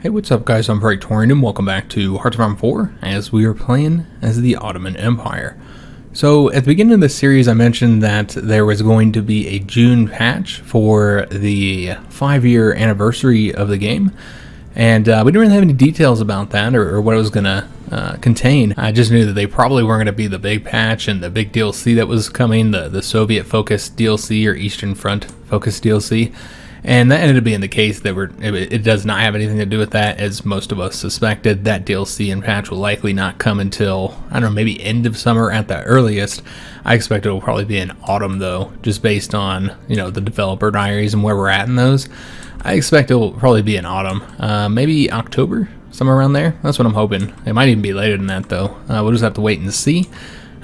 Hey, what's up guys, I'm Praetorian and welcome back to HOI4 as we are playing as the Ottoman Empire. So at the beginning of this series I mentioned that there was going to be a June patch for the 5-year anniversary of the game, and we didn't really have any details about that or what it was going to contain. I just knew that they probably weren't going to be the big patch and the big DLC that was coming, the Soviet focused DLC or Eastern Front focused DLC. And that ended up being the case. That it does not have anything to do with that, as most of us suspected. That DLC and patch will likely not come until, I don't know, maybe end of summer at the earliest. I expect it will probably be in autumn though, just based on, you know, the developer diaries and where we're at in those. I expect it will probably be in autumn, maybe October, somewhere around there. That's what I'm hoping. It might even be later than that though. We'll just have to wait and see.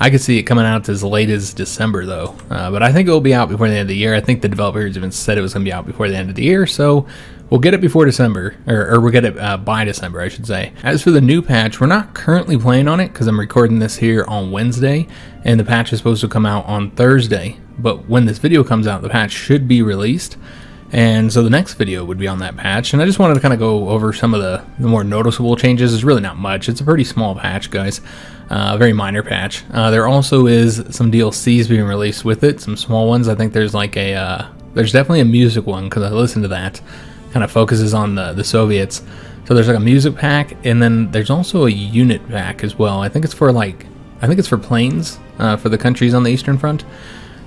I could see it coming out as late as December though, but I think it will be out before the end of the year. I think the developers even said it was going to be out before the end of the year, so we'll get it before December, or we'll get it by December, I should say. As for the new patch, we're not currently playing on it because I'm recording this here on Wednesday, and the patch is supposed to come out on Thursday, but when this video comes out, the patch should be released. And so the next video would be on that patch, and I just wanted to kind of go over some of the more noticeable changes. There's really not much. It's a pretty small patch, guys. A very minor patch. There also is some DLCs being released with it, some small ones. I think there's like there's definitely a music one, because I listened to that. Kind of focuses on the Soviets. So there's like a music pack, and then there's also a unit pack as well. I think it's for planes for the countries on the Eastern Front.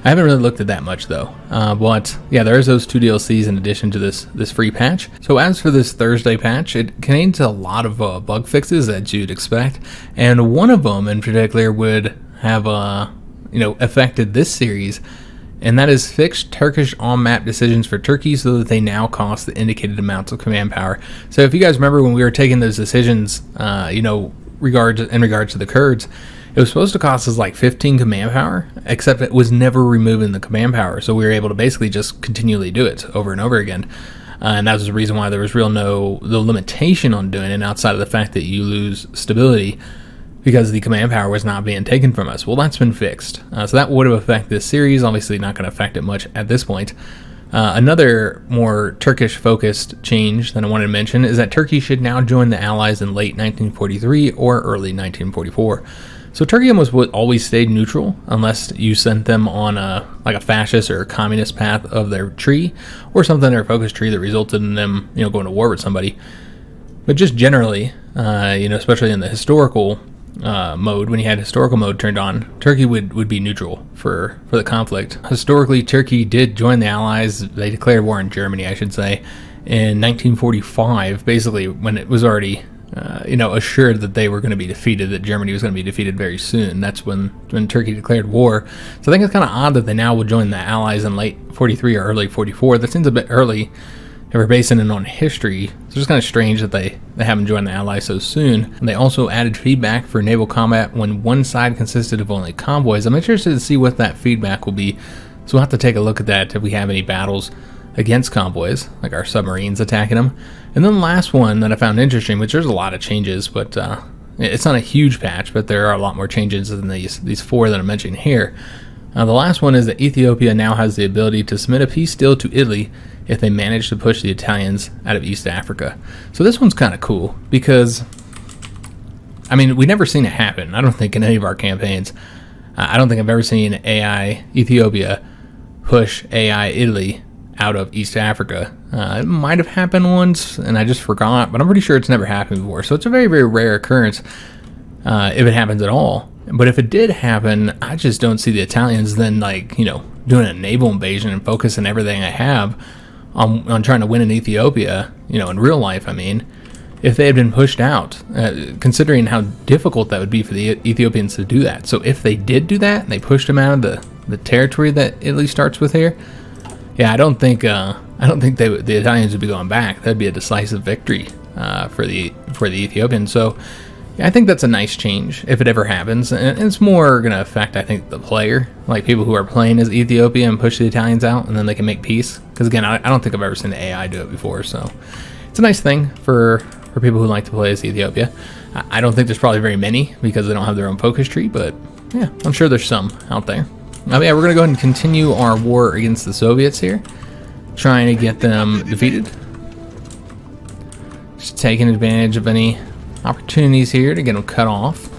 I haven't really looked at that much though, but yeah, there's those 2 DLCs in addition to this free patch. So as for this Thursday patch, it contains a lot of bug fixes that you'd expect, and one of them in particular would have affected this series, and that is fixed Turkish on-map decisions for Turkey so that they now cost the indicated amounts of command power. So if you guys remember when we were taking those decisions, in regards to the Kurds, it was supposed to cost us like 15 command power, except it was never removing the command power, so we were able to basically just continually do it over and over again. And that was the reason why there was no limitation on doing it outside of the fact that you lose stability because the command power was not being taken from us. Well, that's been fixed. So that would have affected this series, obviously not going to affect it much at this point. Another more Turkish-focused change that I wanted to mention is that Turkey should now join the Allies in late 1943 or early 1944. So Turkey always stayed neutral unless you sent them on a fascist or a communist path of their tree, or something, their focus tree that resulted in them going to war with somebody. But just generally, especially in the historical mode, when you had historical mode turned on, Turkey would be neutral for the conflict. Historically, Turkey did join the Allies. They declared war on Germany, I should say, in 1945, basically when it was already assured that they were going to be defeated, that Germany was going to be defeated very soon. That's when Turkey declared war. So I think it's kind of odd that they now will join the Allies in late 43 or early 44. That seems a bit early if we're basing it on history. It's just kind of strange that they haven't joined the Allies so soon. And they also added feedback for naval combat when one side consisted of only convoys. I'm interested to see what that feedback will be, so we'll have to take a look at that if we have any battles against convoys, like our submarines attacking them. And then the last one that I found interesting, which there's a lot of changes, but it's not a huge patch, but there are a lot more changes than these 4 that I'm mentioning here. The last one is that Ethiopia now has the ability to submit a peace deal to Italy if they manage to push the Italians out of East Africa. So this one's kind of cool because, I mean, we've never seen it happen. I don't think in any of our campaigns. I don't think I've ever seen AI Ethiopia push AI Italy out of East Africa. It might have happened once and I just forgot, but I'm pretty sure it's never happened before. So it's a very, very rare occurrence if it happens at all. But if it did happen, I just don't see the Italians then doing a naval invasion and focusing everything I have on trying to win in Ethiopia, in real life. I mean, if they had been pushed out, considering how difficult that would be for the Ethiopians to do that. So if they did do that and they pushed them out of the territory that Italy starts with here, yeah, I don't think the Italians would be going back. That'd be a decisive victory for the Ethiopians. So yeah, I think that's a nice change if it ever happens, and it's more going to affect, I think, the player, like people who are playing as Ethiopia and push the Italians out, and then they can make peace. Because again, I don't think I've ever seen the AI do it before, so it's a nice thing for people who like to play as Ethiopia. I don't think there's probably very many because they don't have their own focus tree, but yeah, I'm sure there's some out there. Yeah, we're going to go ahead and continue our war against the Soviets here, trying to get them defeated. Just taking advantage of any opportunities here to get them cut off.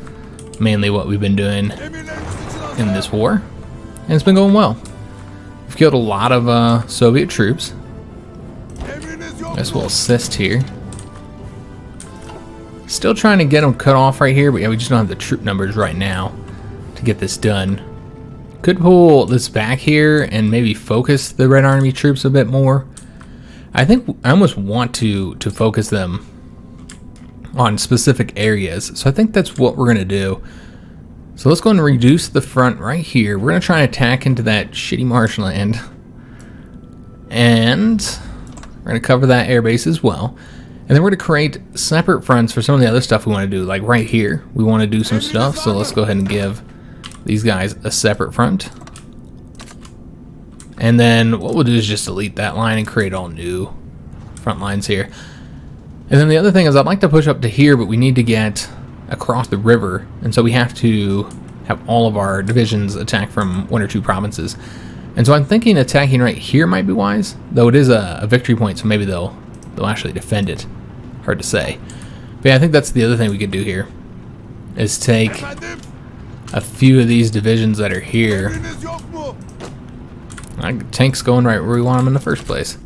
Mainly what we've been doing in this war. And it's been going well. We've killed a lot of Soviet troops. This will assist here. Still trying to get them cut off right here, but yeah, we just don't have the troop numbers right now to get this done. Could pull this back here and maybe focus the Red Army troops a bit more. I think I almost want to focus them on specific areas. So I think that's what we're going to do. So let's go and reduce the front right here. We're going to try and attack into that shitty marshland. And we're going to cover that airbase as well. And then we're going to create separate fronts for some of the other stuff we want to do. Like right here, we want to do some stuff. So let's go ahead and give these guys a separate front. And then what we'll do is just delete that line and create all new front lines here. And then the other thing is I'd like to push up to here, but we need to get across the river. And so we have to have all of our divisions attack from 1 or 2 provinces. And so I'm thinking attacking right here might be wise, though it is a victory point, so maybe they'll actually defend it. Hard to say. But yeah, I think that's the other thing we could do here, is take a few of these divisions that are here. Tanks going right where we want them in the first place.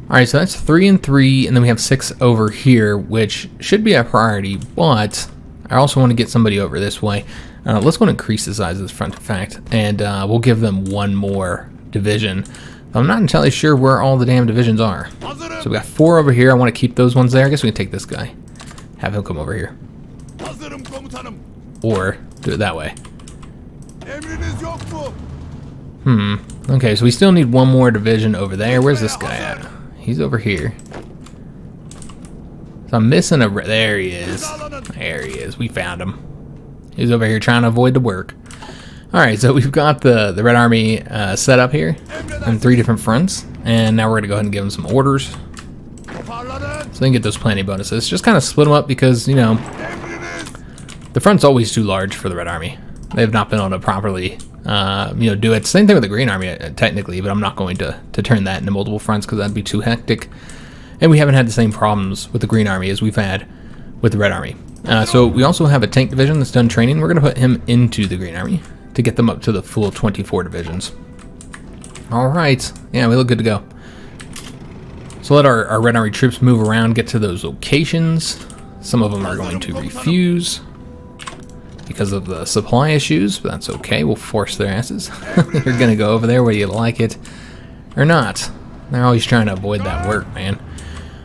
Alright, so that's 3 and 3, and then we have 6 over here, which should be a priority, but I also want to get somebody over this way. Let's go and increase the size of this front, in fact, and we'll give them 1 more division. I'm not entirely sure where all the damn divisions are. So we got 4 over here. I want to keep those ones there. I guess we can take this guy. Have him come over here. Or do it that way. Okay, so we still need 1 more division over there. Where's this guy at? He's over here. So I'm missing a... There he is. There he is. We found him. He's over here trying to avoid the work. Alright, so we've got the Red Army set up here on 3 different fronts. And now we're going to go ahead and give them some orders. So they can get those planning bonuses. Just kind of split them up because, you know, the front's always too large for the Red Army. They've not been able to properly, do it. Same thing with the Green Army, technically, but I'm not going to turn that into multiple fronts because that'd be too hectic. And we haven't had the same problems with the Green Army as we've had with the Red Army. So we also have a tank division that's done training. We're going to put him into the Green Army to get them up to the full 24 divisions. Alright, yeah, we look good to go. So let our Red Army troops move around, get to those locations. Some of them are going to refuse because of the supply issues, but that's okay. We'll force their asses. They're going to go over there whether you like it or not. They're always trying to avoid that work, man.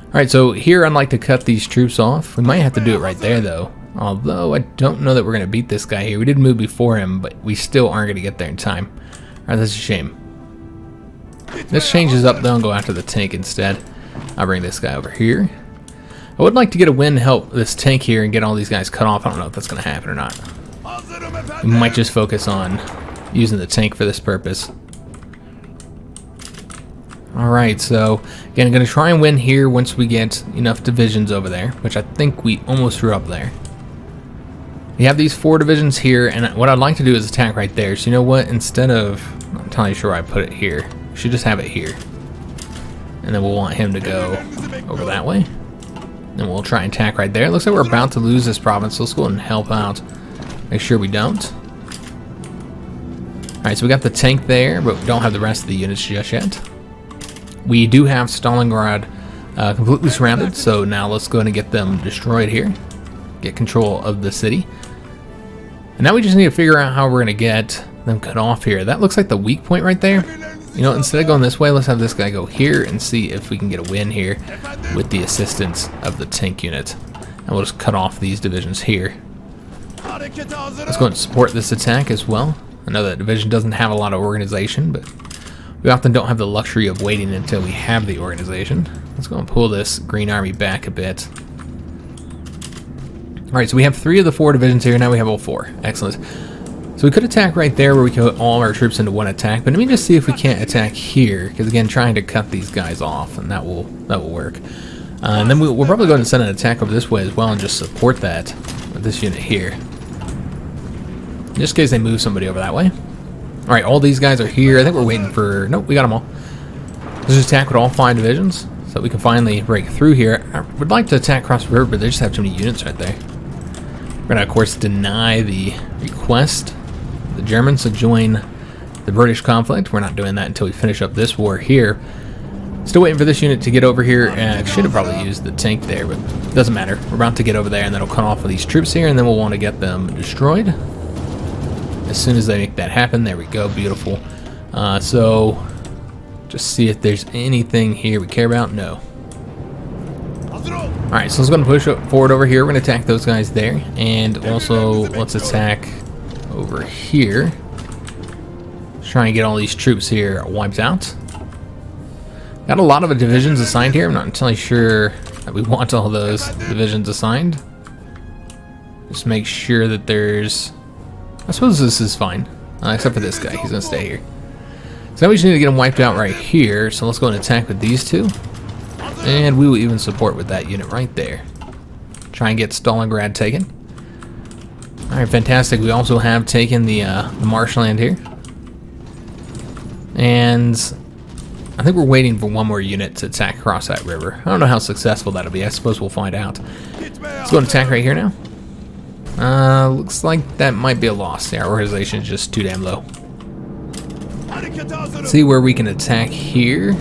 Alright, so here I'd like to cut these troops off. We might have to do it right there, though. Although I don't know that we're going to beat this guy here. We did move before him, but we still aren't going to get there in time. Alright, that's a shame. This changes up, though, and go after the tank instead. I'll bring this guy over here. I would like to get a win to help this tank here and get all these guys cut off. I don't know if that's going to happen or not. We might just focus on using the tank for this purpose. Alright, so again, I'm going to try and win here once we get enough divisions over there, which I think we almost threw up there. We have these 4 divisions here, and what I'd like to do is attack right there. So you know what? Instead of... I'm not entirely sure I put it here. We should just have it here. And then we'll want him to go over that way. And we'll try and attack right there. It looks like we're about to lose this province, so let's go ahead and help out. Make sure we don't. Alright, so we got the tank there, but we don't have the rest of the units just yet. We do have Stalingrad completely surrounded, so now let's go ahead and get them destroyed here. Get control of the city. And now we just need to figure out how we're going to get them cut off here. That looks like the weak point right there. You know, instead of going this way, let's have this guy go here and see if we can get a win here with the assistance of the tank unit. And we'll just cut off these divisions here. Let's go and support this attack as well. I know that division doesn't have a lot of organization, but we often don't have the luxury of waiting until we have the organization. Let's go and pull this Green Army back a bit. Alright, so we have 3 of the 4 divisions here. Now we have all 4. Excellent. So we could attack right there where we can put all our troops into one attack, but let me just see if we can't attack here, because again, trying to cut these guys off, and that will work. And then we'll probably go ahead and send an attack over this way as well and just support that with this unit here. Just in case they move somebody over that way. Alright, all these guys are here. I think we're waiting for... Nope, we got them all. Let's just attack with all 5 divisions. So so we can finally break through here. I would like to attack across the river, but they just have too many units right there. We're going to, of course, deny the request of the Germans to join the British conflict. We're not doing that until we finish up this war here. Still waiting for this unit to get over here. Should have probably used the tank there, but doesn't matter. We're about to get over there, and then we'll cut off of these troops here, and then we'll want to get them destroyed. As soon as they make that happen, there we go, beautiful. So, just see if there's anything here we care about. No. Alright, so let's go and push forward over here. We're going to attack those guys there, and also let's attack over here. Try and get all these troops here wiped out. Got a lot of divisions assigned here. I'm not entirely sure that we want all those divisions assigned. Just make sure that there's... I suppose this is fine. Except for this guy. He's going to stay here. So now we just need to get him wiped out right here. So let's go and attack with these two. And we will even support with that unit right there. Try and get Stalingrad taken. Alright, fantastic. We also have taken the marshland here. And... I think we're waiting for one more unit to attack across that river. I don't know how successful that'll be. I suppose we'll find out. Let's go and attack right here now. Looks like that might be a loss. Yeah, our organization is just too damn low. Let's see where we can attack here.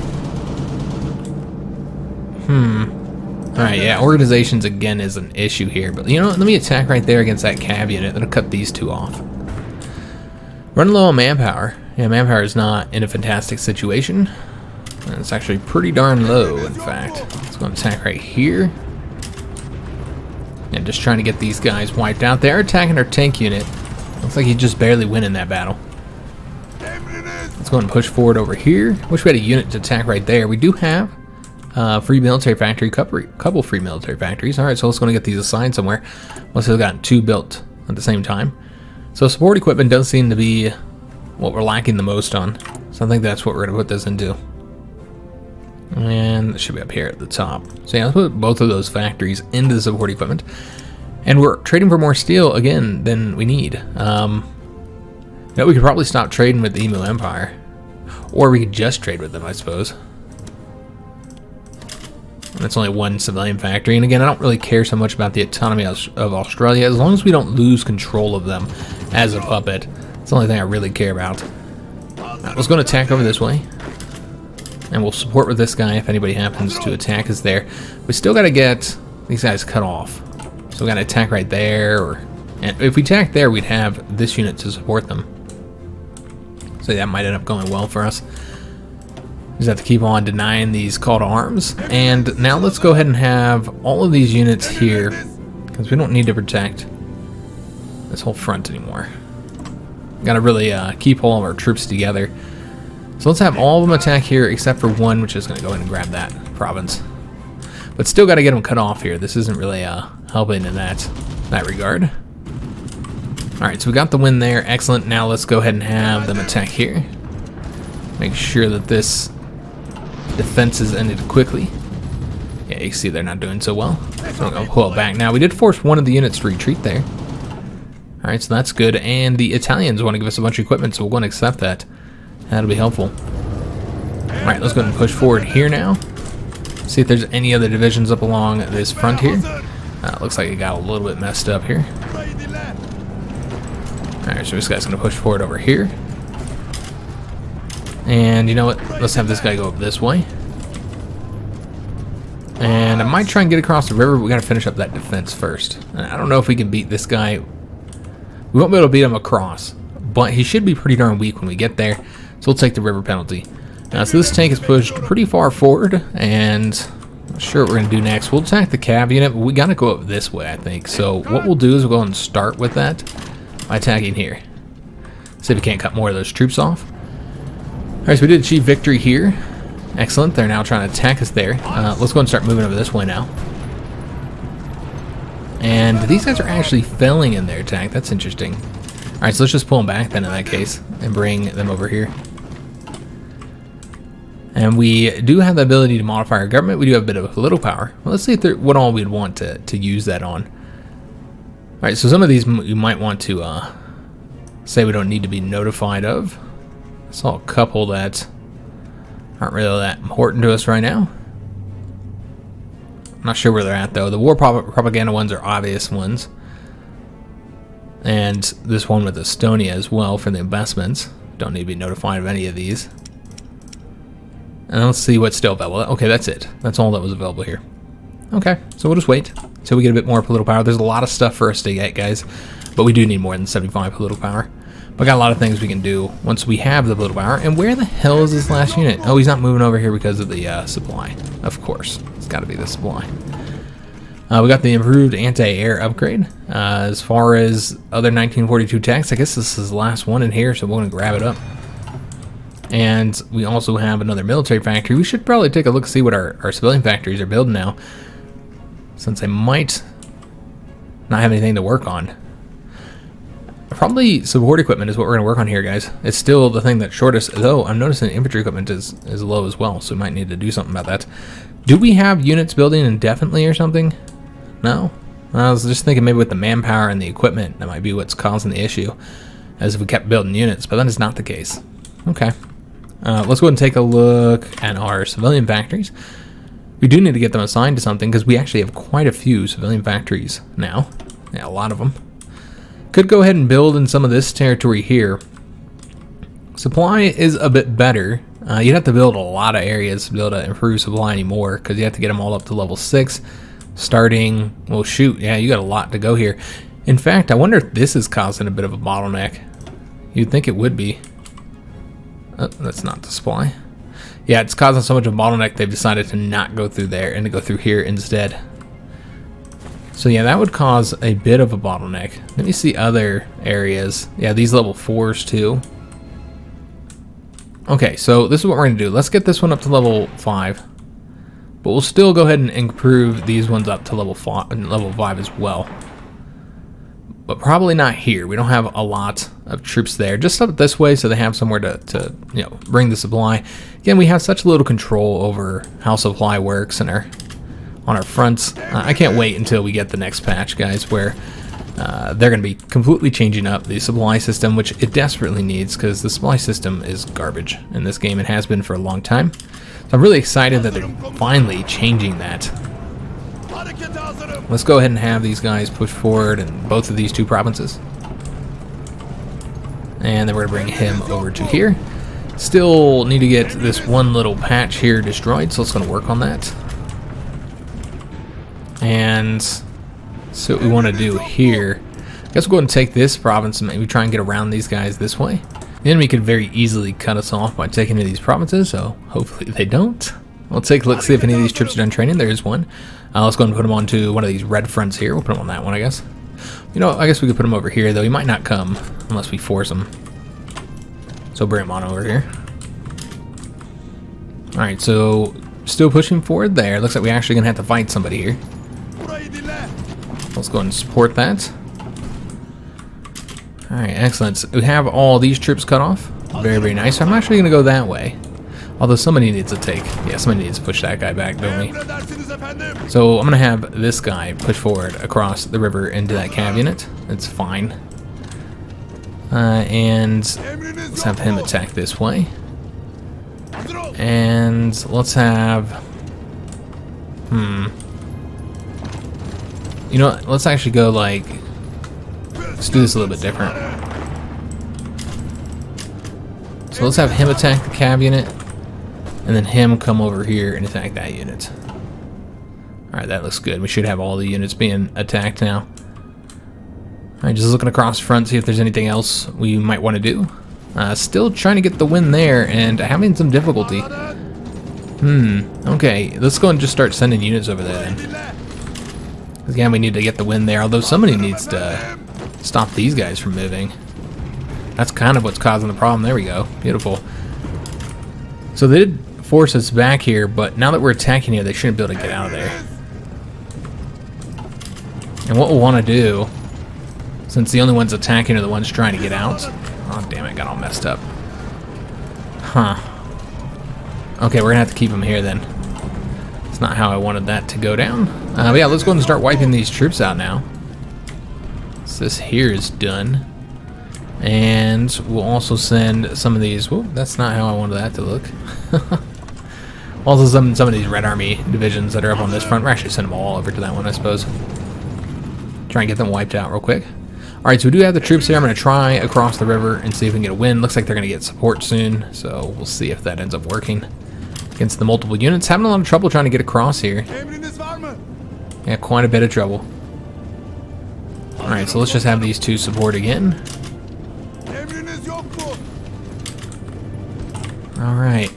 Alright, yeah, organizations again is an issue here. But you know what? Let me attack right there against that cav unit. That'll cut these two off. Running low on manpower. Yeah, manpower is not in a fantastic situation. It's actually pretty darn low, in fact. Let's go and attack right here. And just trying to get these guys wiped out. They're attacking our tank unit. Looks like he's just barely winning that battle. Let's go and push forward over here. Wish we had a unit to attack right there. We do have free military factory, couple free military factories. Alright, so let's go and get these assigned somewhere. Let's have gotten two built at the same time. So support equipment does seem to be what we're lacking the most on. So I think that's what we're going to put this into. And it should be up here at the top. So yeah, let's put both of those factories into the support equipment. And we're trading for more steel, again, than we need. We could probably stop trading with the Emu Empire. Or we could just trade with them, I suppose. That's only one civilian factory. And again, I don't really care so much about the autonomy of Australia. As long as we don't lose control of them as a puppet. That's the only thing I really care about. Right, let's go and attack over this way. And we'll support with this guy if anybody happens to attack us there. We still got to get these guys cut off. So we got to attack right there. And if we attack there, we'd have this unit to support them. So that might end up going well for us. Just have to keep on denying these call to arms. And now let's go ahead and have all of these units here. Because we don't need to protect this whole front anymore. Got to really keep all of our troops together. So let's have all of them attack here except for one, which is going to go ahead and grab that province. But still got to get them cut off here. This isn't really helping in that regard. Alright, so we got the win there. Excellent. Now let's go ahead and have them attack here. Make sure that this defense is ended quickly. Yeah, you can see they're not doing so well. So I'm going to pull it back. Now, we did force one of the units to retreat there. Alright, so that's good. And the Italians want to give us a bunch of equipment, so we're going to accept that. That'll be helpful. Alright, let's go ahead and push forward here now. See if there's any other divisions up along this front here. Looks like it got a little bit messed up here. Alright, so this guy's going to push forward over here. And you know what? Let's have this guy go up this way. And I might try and get across the river, but we got to finish up that defense first. I don't know if we can beat this guy. We won't be able to beat him across, but he should be pretty darn weak when we get there. So we'll take the river penalty. So this tank is pushed pretty far forward, and I'm not sure what we're going to do next. We'll attack the cav unit, but we got to go up this way, I think. So what we'll do is we'll go and start with that by attacking here. See if we can't cut more of those troops off. Alright, so we did achieve victory here. Excellent. They're now trying to attack us there. Let's go and start moving over this way now. And these guys are actually failing in their attack. That's interesting. Alright, so let's just pull them back then in that case and bring them over here. And we do have the ability to modify our government. We do have a bit of political power. Well, let's see if what all we'd want to use that on. Alright, so some of these you might want to say we don't need to be notified of. I saw a couple that aren't really that important to us right now. Not sure where they're at though. The war propaganda ones are obvious ones. And this one with Estonia as well for the investments. Don't need to be notified of any of these. And let's see what's still available. Okay, that's it. That's all that was available here. Okay, so we'll just wait until we get a bit more political power. There's a lot of stuff for us to get, guys. But we do need more than 75 political power. But got a lot of things we can do once we have the political power. And where the hell is this last unit? Oh, he's not moving over here because of the supply. Of course. It's got to be the supply. We got the improved anti-air upgrade. As far as other 1942 techs, I guess this is the last one in here, so we're going to grab it up. And we also have another military factory. We should probably take a look and see what our civilian factories are building now, since they might not have anything to work on. Probably support equipment is what we're going to work on here, guys. It's still the thing that's shortest, though I'm noticing infantry equipment is low as well, so we might need to do something about that. Do we have units building indefinitely or something? No? I was just thinking maybe with the manpower and the equipment, that might be what's causing the issue, as if we kept building units, but that is not the case. Okay. Let's go ahead and take a look at our civilian factories. We do need to get them assigned to something, because we actually have quite a few civilian factories now. Yeah, a lot of them. Could go ahead and build in some of this territory here. Supply is a bit better. You'd have to build a lot of areas to be able to improve supply anymore, because you have to get them all up to level 6. Starting, well shoot, yeah, you got a lot to go here. In fact, I wonder if this is causing a bit of a bottleneck. You'd think it would be. Oh, that's not the supply. Yeah, it's causing so much of a bottleneck they've decided to not go through there and to go through here instead. So yeah, that would cause a bit of a bottleneck. Let me see other areas. Yeah, these level 4s too. Okay, so this is what we're going to do. Let's get this one up to level 5. But we'll still go ahead and improve these ones up to level 5 as well. But probably not here. We don't have a lot of troops there. Just up this way so they have somewhere to you know, bring the supply. Again, we have such little control over how supply works and on our fronts. I can't wait until we get the next patch, guys, where they're going to be completely changing up the supply system, which it desperately needs, because the supply system is garbage in this game. It has been for a long time. So I'm really excited that they're finally changing that. Let's go ahead and have these guys push forward in both of these two provinces. And then we're going to bring him over to here. Still need to get this one little patch here destroyed, so let's going to work on that. And so what we want to do here, I guess we'll go ahead and take this province and maybe try and get around these guys this way. The enemy could very easily cut us off by taking to these provinces, so hopefully they don't. We'll take a look, see if any of these troops are done training. There is one. Let's go ahead and put them onto one of these red fronts here. We'll put them on that one, I guess. You know, I guess we could put them over here, though. He might not come unless we force him. So bring him on over here. Alright, so still pushing forward there. Looks like we're actually going to have to fight somebody here. Let's go ahead and support that. Alright, excellent. So we have all these troops cut off. Very, very nice. I'm actually going to go that way. Although somebody needs to take... Yeah, somebody needs to push that guy back, don't we? So I'm going to have this guy push forward across the river into that cav unit. It's fine. And let's have him attack this way. And let's have... You know what? Let's actually go like... Let's do this a little bit different. So let's have him attack the cav unit. And then him come over here and attack that unit. Alright, that looks good. We should have all the units being attacked now. Alright, just looking across the front, see if there's anything else we might want to do. Still trying to get the win there and having some difficulty. Okay, let's go and just start sending units over there then. Because again, we need to get the win there, although somebody needs to stop these guys from moving. That's kind of what's causing the problem. There we go. Beautiful. So they did force us back here, but now that we're attacking here, they shouldn't be able to get out of there. And what we'll want to do, since the only ones attacking are the ones trying to get out... Oh, damn it, got all messed up. Huh. Okay, we're going to have to keep them here then. It's not how I wanted that to go down. But yeah, let's go ahead and start wiping these troops out now. So this here is done. And we'll also send some of these... Whoop, that's not how I wanted that to look. Also, some of these Red Army divisions that are up on this front, we're actually send them all over to that one, I suppose. Try and get them wiped out real quick. Alright, so we do have the troops here. I'm going to try across the river and see if we can get a win. Looks like they're going to get support soon, so we'll see if that ends up working against the multiple units. Having a lot of trouble trying to get across here. Yeah, quite a bit of trouble. Alright, so let's just have these two support again. Alright.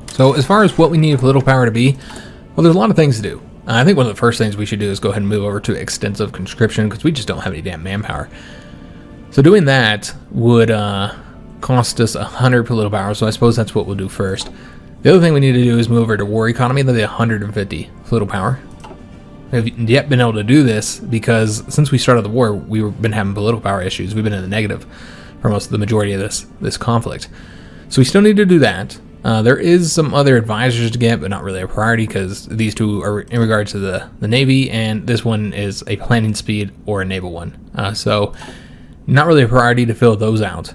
So as far as what we need political power to be, well, there's a lot of things to do. I think one of the first things we should do is go ahead and move over to extensive conscription, because we just don't have any damn manpower. So doing that would cost us 100 political power, so I suppose that's what we'll do first. The other thing we need to do is move over to war economy. That'll be 150 political power. We haven't yet been able to do this because since we started the war, we've been having political power issues. We've been in the negative for most of the majority of this conflict. So we still need to do that. There is some other advisors to get, but not really a priority because these two are in regard to the Navy, and this one is a planning speed or a naval one. So not really a priority to fill those out.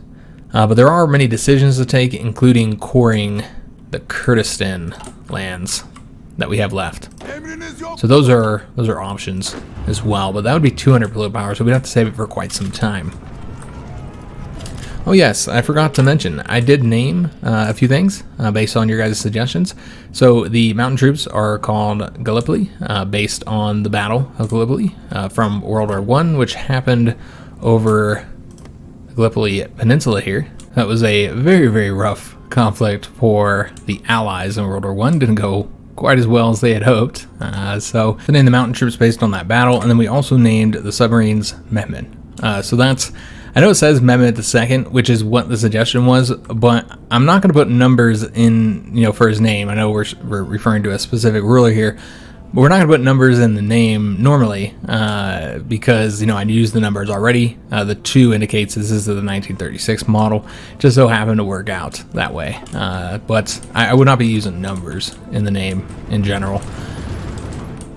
But there are many decisions to take, including coring the Kurdistan lands that we have left. So those are options as well, but that would be 200 political power, so we'd have to save it for quite some time. Oh yes, I forgot to mention, I did name a few things based on your guys' suggestions. So the mountain troops are called Gallipoli, based on the Battle of Gallipoli from World War I, which happened over the Gallipoli Peninsula here. That was a very, very rough conflict for the Allies in World War I. Didn't go quite as well as they had hoped. So they named the mountain troops based on that battle, and then we also named the submarines Mehmed. So that's, I know it says Mehmed II, which is what the suggestion was, but I'm not going to put numbers in, for his name. I know we're referring to a specific ruler here, but we're not going to put numbers in the name normally because, I used the numbers already. The 2 indicates this is the 1936 model. Just so happened to work out that way. But I would not be using numbers in the name in general.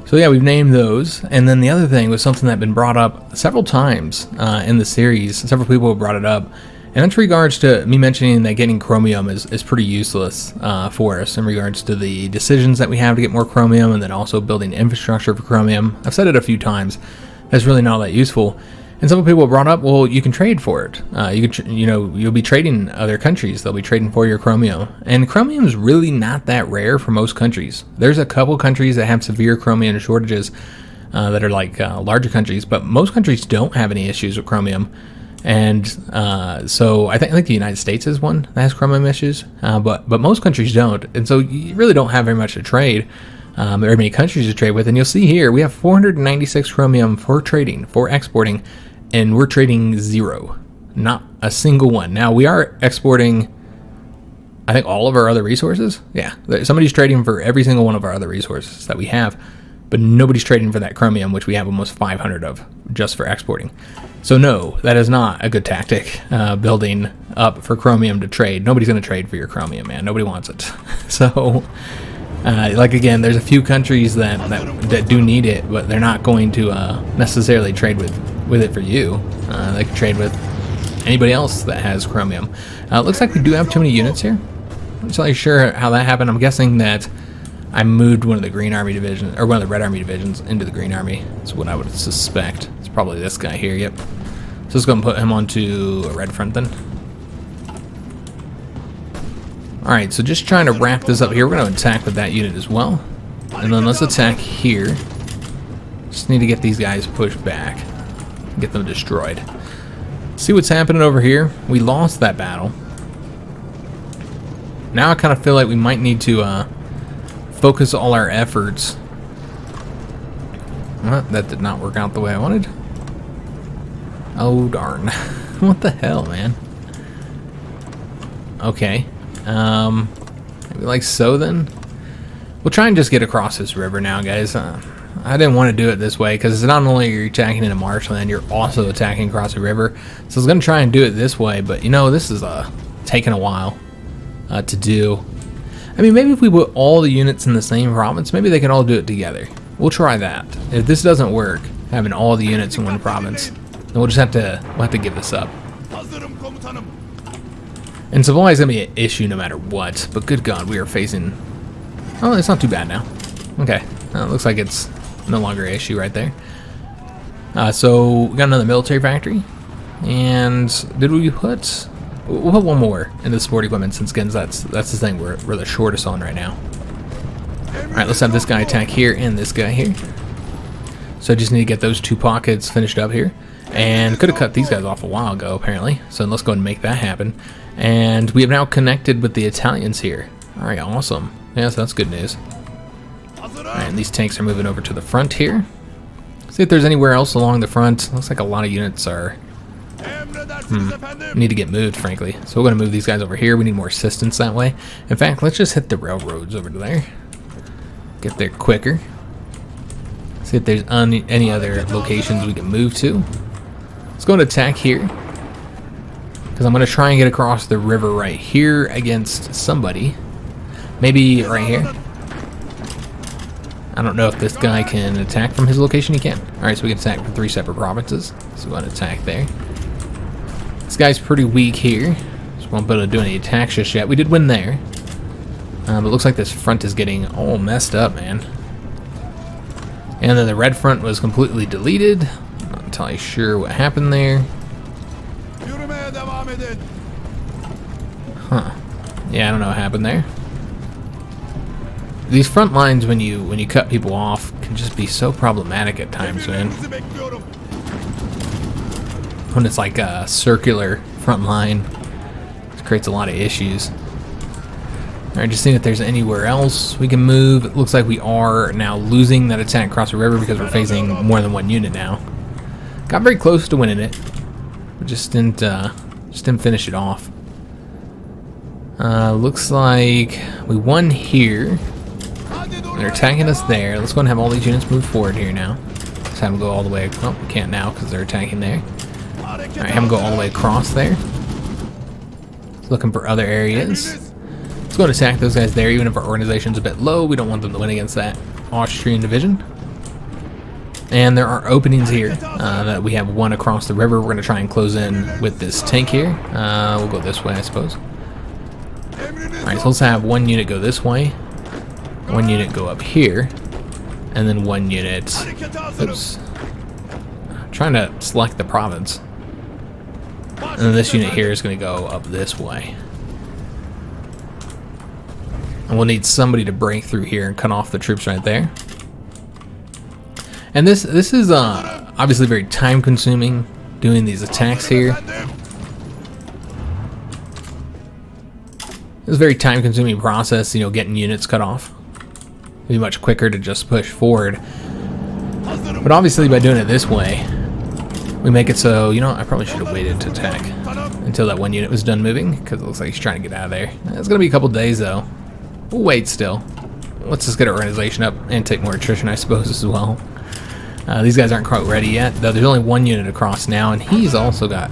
So yeah, we've named those. And then the other thing was something that had been brought up several times in the series. Several people have brought it up. And that's regards to me mentioning that getting chromium is pretty useless for us in regards to the decisions that we have to get more chromium, and then also building infrastructure for chromium. I've said it a few times. That's really not that useful. And some people brought up, well, you can trade for it. You'll be trading other countries. They'll be trading for your chromium. And chromium is really not that rare for most countries. There's a couple countries that have severe chromium shortages that are like larger countries, but most countries don't have any issues with chromium. And so I think the United States is one that has chromium issues, but most countries don't. And so you really don't have very much to trade. Very many countries to trade with. And you'll see here we have 496 chromium for trading, for exporting. And we're trading 0, not a single one. Now we are exporting, I think, all of our other resources. Yeah, somebody's trading for every single one of our other resources that we have, but nobody's trading for that chromium, which we have almost 500 of just for exporting. So no, that is not a good tactic, building up for chromium to trade. Nobody's going to trade for your chromium, man. Nobody wants it. So, again, there's a few countries that do need it, but they're not going to necessarily trade with it for you. They can trade with anybody else that has chromium. It looks like we do have too many units here. I'm not really sure how that happened. I'm guessing that I moved one of the Green Army divisions, or one of the Red Army divisions, into the Green Army. That's what I would suspect. It's probably this guy here, yep. So let's go and put him onto a red front then. Alright, so just trying to wrap this up here. We're going to attack with that unit as well. And then let's attack here. Just need to get these guys pushed back. Get them destroyed. See what's happening over here? We lost that battle. Now I kind of feel like we might need to focus all our efforts. Well, that did not work out the way I wanted. Oh darn. What the hell, man? Okay. Maybe like so then? We'll try and just get across this river now, guys. I didn't want to do it this way because not only are you attacking into marshland, you're also attacking across the river. So I was going to try and do it this way, but this is taking a while to do. I mean, maybe if we put all the units in the same province, maybe they can all do it together. We'll try that. If this doesn't work, having all the units in one province, then we'll have to give this up. And supply is going to be an issue no matter what, but good God, we are facing Oh, it's not too bad now. Okay, looks like it's no longer an issue right there. So we got another military factory, and did we put? We'll put one more into sport equipment since again that's the thing we're the shortest on right now. All right, let's have this guy attack here and this guy here. So I just need to get those two pockets finished up here, and could have cut these guys off a while ago apparently. So let's go ahead and make that happen. And we have now connected with the Italians here. All right, awesome. Yes, that's good news. All right, and these tanks are moving over to the front here. See if there's anywhere else along the front. Looks like a lot of units are need to get moved, frankly. So we're going to move these guys over here. We need more assistance that way. In fact, let's just hit the railroads over to there. Get there quicker. See if there's any other locations we can move to. Let's go and attack here, because I'm going to try and get across the river right here against somebody. Maybe right here. I don't know if this guy can attack from his location. He can. Alright, so we can attack from 3 separate provinces. So we want to attack there. This guy's pretty weak here, so we won't be able to do any attacks just yet. We did win there. But it looks like this front is getting all messed up, man. And then the red front was completely deleted. I'm not entirely sure what happened there. Huh. Yeah, I don't know what happened there. These front lines, when you cut people off, can just be so problematic at times, man. When it's like a circular front line, it creates a lot of issues. Alright, just seeing if there's anywhere else we can move. It looks like we are now losing that attack across the river because we're facing more than one unit now. Got very close to winning it, but just didn't finish it off. Looks like we won here. They're attacking us there. Let's go and have all these units move forward here now. Let's have them go all the way. Oh, we can't now because they're attacking there. Alright, have them go all the way across there. Looking for other areas. Let's go and attack those guys there, even if our organization's a bit low. We don't want them to win against that Austrian division. And there are openings here that we have one across the river. We're going to try and close in with this tank here. We'll go this way, I suppose. Alright, so let's have one unit go this way. One unit go up here, and then one unit, oops, I'm trying to select the province, and then this unit here is going to go up this way, and we'll need somebody to break through here and cut off the troops right there. And this is obviously very time consuming, doing these attacks here. It's a very time consuming process, you know, getting units cut off. Be much quicker to just push forward, but obviously by doing it this way we make it so, you know, I probably should have waited to attack until that one unit was done moving, because it looks like he's trying to get out of there. It's gonna be a couple days though. We'll wait still. Let's just get our organization up and take more attrition, I suppose, as well. These guys aren't quite ready yet, though. There's only one unit across now, and he's also got,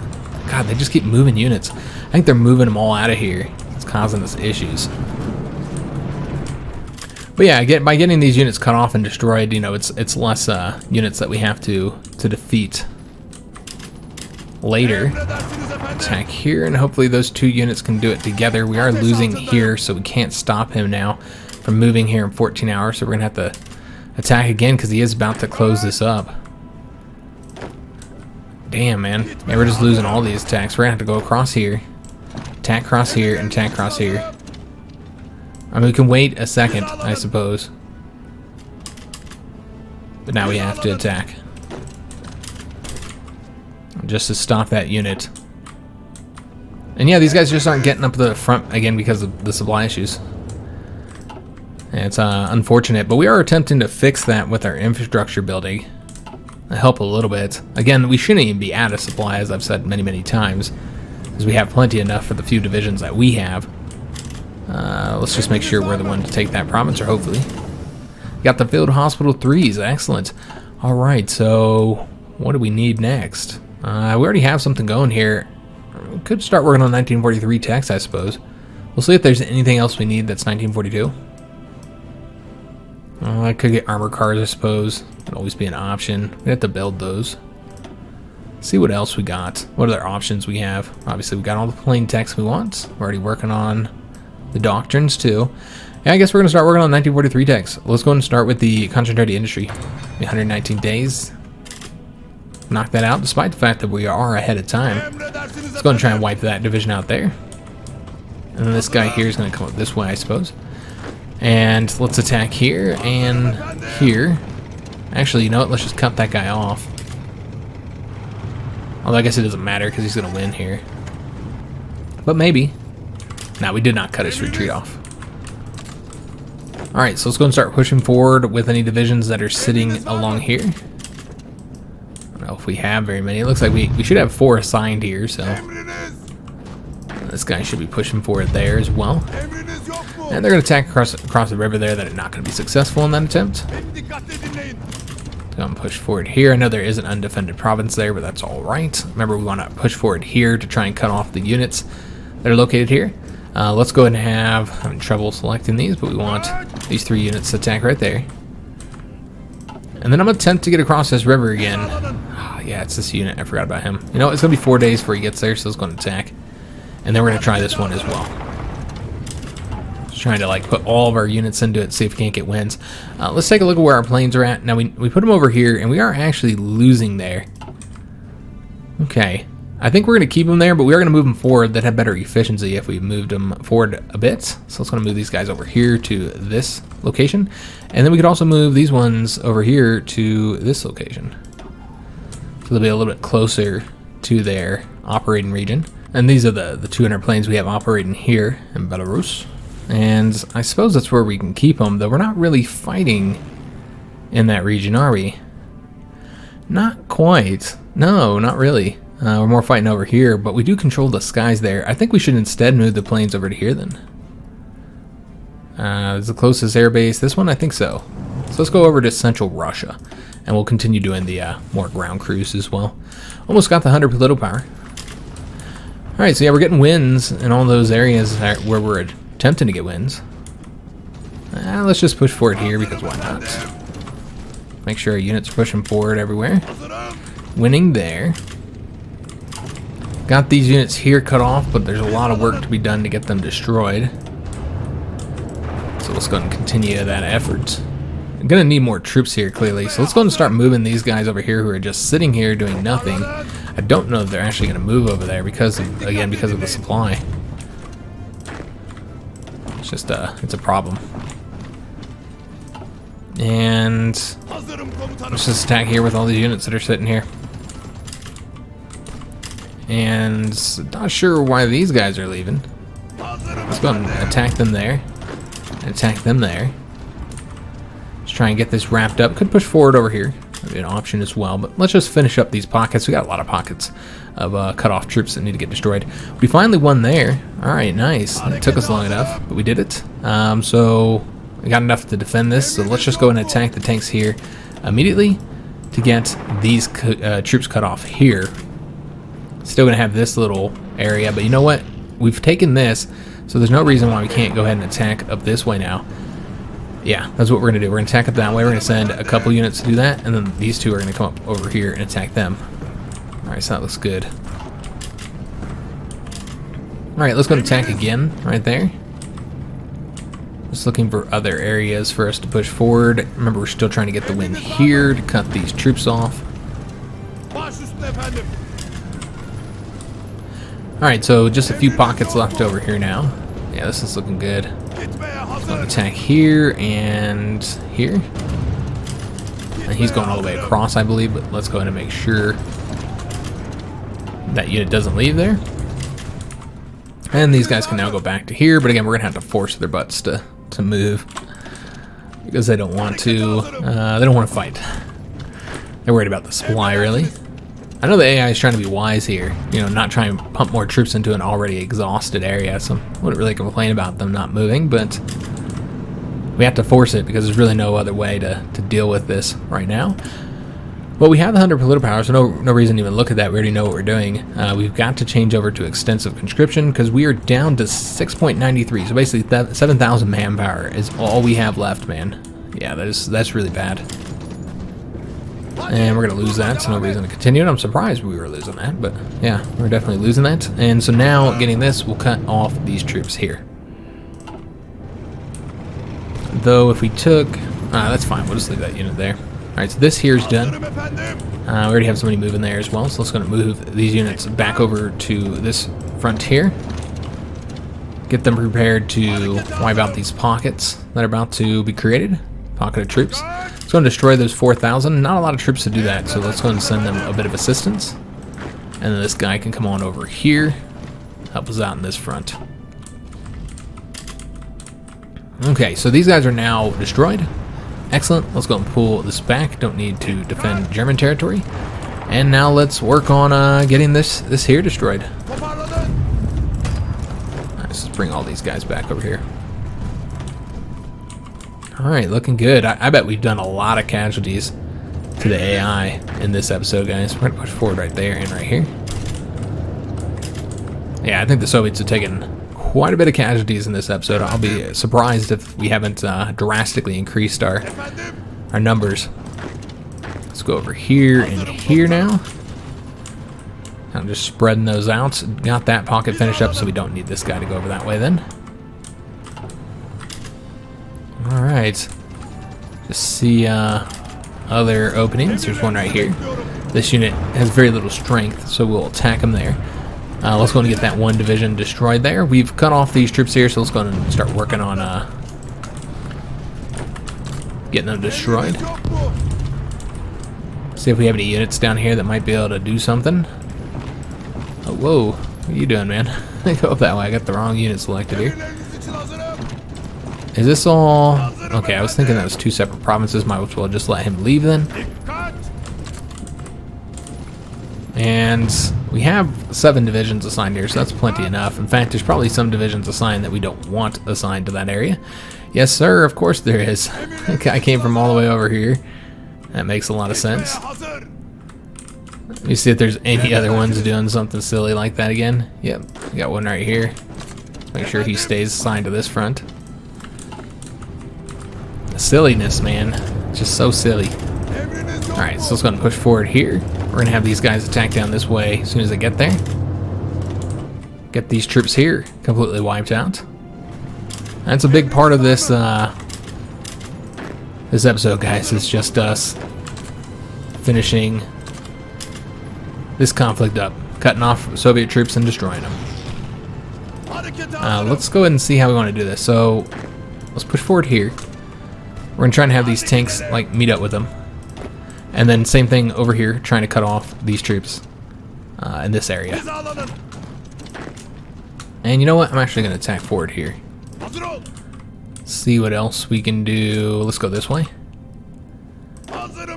God, they just keep moving units. I think they're moving them all out of here. It's causing us issues. But yeah, by getting these units cut off and destroyed, you know, it's less units that we have to defeat later. Attack here, and hopefully those two units can do it together. We are losing here, so we can't stop him now from moving here in 14 hours. So we're gonna have to attack again because he is about to close this up. Damn, man. Yeah, we're just losing all these attacks. We're gonna have to go across here, attack across here, and attack across here. I mean, we can wait a second, I suppose. But now we have to attack. Just to stop that unit. And yeah, these guys just aren't getting up to the front again because of the supply issues. And it's unfortunate, but we are attempting to fix that with our infrastructure building. Help a little bit. Again, we shouldn't even be out of supply, as I've said many, many times, because we have plenty enough for the few divisions that we have. Let's just make sure we're the one to take that province, or hopefully. Got the field hospital 3s, excellent. Alright, so what do we need next? We already have something going here. We could start working on 1943 text, I suppose. We'll see if there's anything else we need that's 1942. I could get armor cars, I suppose. Could always be an option. We have to build those. See what else we got. What other options we have? Obviously, we got all the plain text we want. We're already working on the doctrines too. Yeah, I guess we're going to start working on 1943 techs. Let's go and start with the concentrated industry. 119 days. Knock that out, despite the fact that we are ahead of time. Let's go and try and wipe that division out there. And then this guy here is going to come up this way, I suppose. And let's attack here and here. Actually, you know what? Let's just cut that guy off. Although I guess it doesn't matter because he's going to win here. But maybe. No, we did not cut his retreat off. Alright, so let's go and start pushing forward with any divisions that are sitting along here. I don't know if we have very many. It looks like we should have 4 assigned here, so this guy should be pushing forward there as well. And they're going to attack across the river there. That are not going to be successful in that attempt. Go and push forward here. I know there is an undefended province there, but that's alright. Remember, we want to push forward here to try and cut off the units that are located here. Let's go ahead and I'm having trouble selecting these, but we want these 3 units to attack right there. And then I'm going to attempt to get across this river again. Oh, yeah, it's this unit. I forgot about him. You know, it's going to be 4 days before he gets there, so let's go and attack. And then we're going to try this one as well. Just trying to like put all of our units into it, see if we can't get wins. Let's take a look at where our planes are at. Now, we put them over here, and we are actually losing there. Okay. I think we're going to keep them there, but we are going to move them forward. That have better efficiency if we moved them forward a bit. So let's going to move these guys over here to this location. And then we could also move these ones over here to this location. So they'll be a little bit closer to their operating region. And these are the 200 planes we have operating here in Belarus. And I suppose that's where we can keep them, though we're not really fighting in that region, are we? Not quite. No, not really. We're more fighting over here, but we do control the skies there. I think we should instead move the planes over to here then. Is the closest airbase this one? I think so. So let's go over to central Russia, and we'll continue doing the more ground crews as well. Almost got the 100 political power. Alright, so yeah, we're getting wins in all those areas where we're attempting to get wins. Let's just push forward here, because why not? Make sure our units are pushing forward everywhere. Winning there. Got these units here cut off, but there's a lot of work to be done to get them destroyed. So let's go ahead and continue that effort. I'm going to need more troops here, clearly. So let's go ahead and start moving these guys over here who are just sitting here doing nothing. I don't know if they're actually going to move over there because of the supply. It's just, it's a problem. And let's just attack here with all these units that are sitting here. And not sure why these guys are leaving. Let's go and attack them there. And attack them there. Let's try and get this wrapped up. Could push forward over here. That'd be an option as well. But let's just finish up these pockets. We got a lot of pockets of cut off troops that need to get destroyed. We finally won there. Alright, nice. It took us long enough, but we did it. So we got enough to defend this. So let's just go and attack the tanks here immediately to get these troops cut off here. Still gonna have this little area, but you know what? We've taken this, so there's no reason why we can't go ahead and attack up this way now. Yeah, that's what we're gonna do. We're gonna attack up that way. We're gonna send a couple units to do that, and then these 2 are gonna come up over here and attack them. Alright, so that looks good. Alright, let's go and attack again right there. Just looking for other areas for us to push forward. Remember, we're still trying to get the win here to cut these troops off. Alright, so just a few pockets left over here now. Yeah, this is looking good. So attack here and here. And he's going all the way across, I believe, but let's go ahead and make sure that unit doesn't leave there. And these guys can now go back to here, but again, we're going to have to force their butts to move. Because they don't want to, fight. They're worried about the supply, really. I know the AI is trying to be wise here, you know, not trying to pump more troops into an already exhausted area, so I wouldn't really complain about them not moving, but we have to force it because there's really no other way to deal with this right now. Well, we have the 100 political power, so no reason to even look at that. We already know what we're doing. We've got to change over to extensive conscription because we are down to 6.93, so basically 7,000 manpower is all we have left, man. Yeah, that's really bad. And we're going to lose that, so no reason to continue it. I'm surprised we were losing that, but yeah, we're definitely losing that. And so now, getting this, we'll cut off these troops here. Though if we took... that's fine, we'll just leave that unit there. Alright, so this here's done. We already have somebody moving there as well, so let's go to move these units back over to this frontier. Get them prepared to wipe out these pockets that are about to be created. Pocket of troops. Let's go and destroy those 4,000. Not a lot of troops to do that, so let's go and send them a bit of assistance. And then this guy can come on over here, help us out in this front. Okay, so these guys are now destroyed. Excellent. Let's go and pull this back. Don't need to defend German territory. And now let's work on getting this here destroyed. Let's just bring all these guys back over here. Alright, looking good. I bet we've done a lot of casualties to the AI in this episode, guys. We're going to push forward right there and right here. Yeah, I think the Soviets have taken quite a bit of casualties in this episode. I'll be surprised if we haven't drastically increased our numbers. Let's go over here and here now. I'm just spreading those out. Got that pocket finished up, so we don't need this guy to go over that way then. Alright. Just see other openings. There's one right here. This unit has very little strength, so we'll attack them there. Let's go and get that one division destroyed there. We've cut off these troops here, so let's go and start working on getting them destroyed. See if we have any units down here that might be able to do something. Oh, whoa. What are you doing, man? Go up that way. I got the wrong unit selected here. Is this all... Okay, I was thinking that was two separate provinces. Might as well just let him leave then. And we have 7 divisions assigned here, so that's plenty enough. In fact, there's probably some divisions assigned that we don't want assigned to that area. Yes, sir, of course there is. The guy came from all the way over here. That makes a lot of sense. Let me see if there's any other ones doing something silly like that again. Yep, we got one right here. Make sure he stays assigned to this front. The silliness, man. Just so silly. Alright, so let's go and push forward here. We're going to have these guys attack down this way as soon as they get there. Get these troops here completely wiped out. That's a big part of this this episode, guys. It's just us finishing this conflict up. Cutting off Soviet troops and destroying them. Let's go ahead and see how we want to do this. So, let's push forward here. We're going to try and have these tanks, like, meet up with them. And then same thing over here, trying to cut off these troops in this area. And you know what? I'm actually going to attack forward here. See what else we can do. Let's go this way.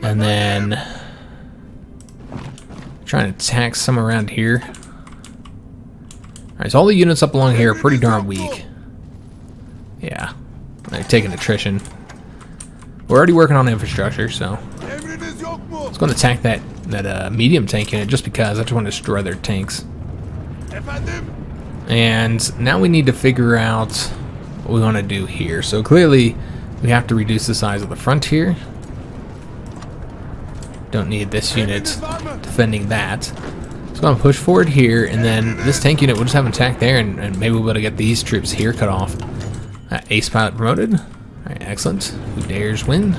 And then trying to attack some around here. Alright, so all the units up along here are pretty darn weak. Yeah, they're taking attrition. We're already working on infrastructure, so let's go and attack that medium tank unit just because I just want to destroy their tanks. And now we need to figure out what we want to do here. So clearly we have to reduce the size of the front here. Don't need this unit defending that. So I'm going to push forward here, and then this tank unit will just have an attack there, and maybe we'll be able to get these troops here cut off. Ace pilot promoted. Alright, excellent. Who dares win?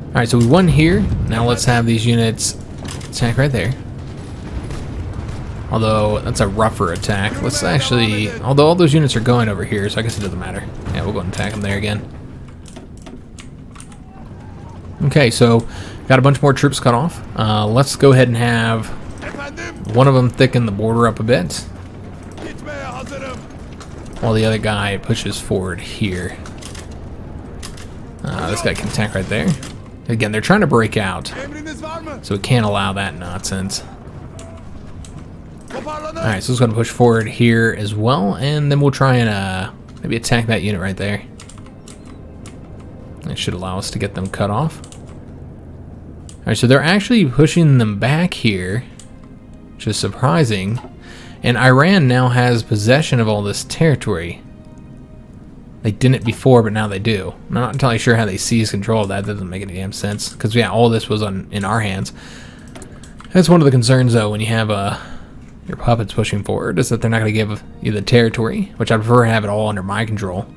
Alright, so we won here. Now let's have these units attack right there. Although, that's a rougher attack. Let's actually... Although all those units are going over here, so I guess it doesn't matter. Yeah, we'll go and attack them there again. Okay, so got a bunch more troops cut off. Let's go ahead and have one of them thicken the border up a bit, while the other guy pushes forward here. This guy can attack right there. Again, they're trying to break out, so we can't allow that nonsense. Alright, so let's go and push forward here as well, and then we'll try and maybe attack that unit right there. That should allow us to get them cut off. Alright, so they're actually pushing them back here, which is surprising. And Iran now has possession of all this territory. They didn't before, but now they do. I'm not entirely sure how they seized control of that. That doesn't make any damn sense. Because, yeah, all this was in our hands. That's one of the concerns, though, when you have your puppets pushing forward, is that they're not going to give you the territory, which I prefer to have it all under my control.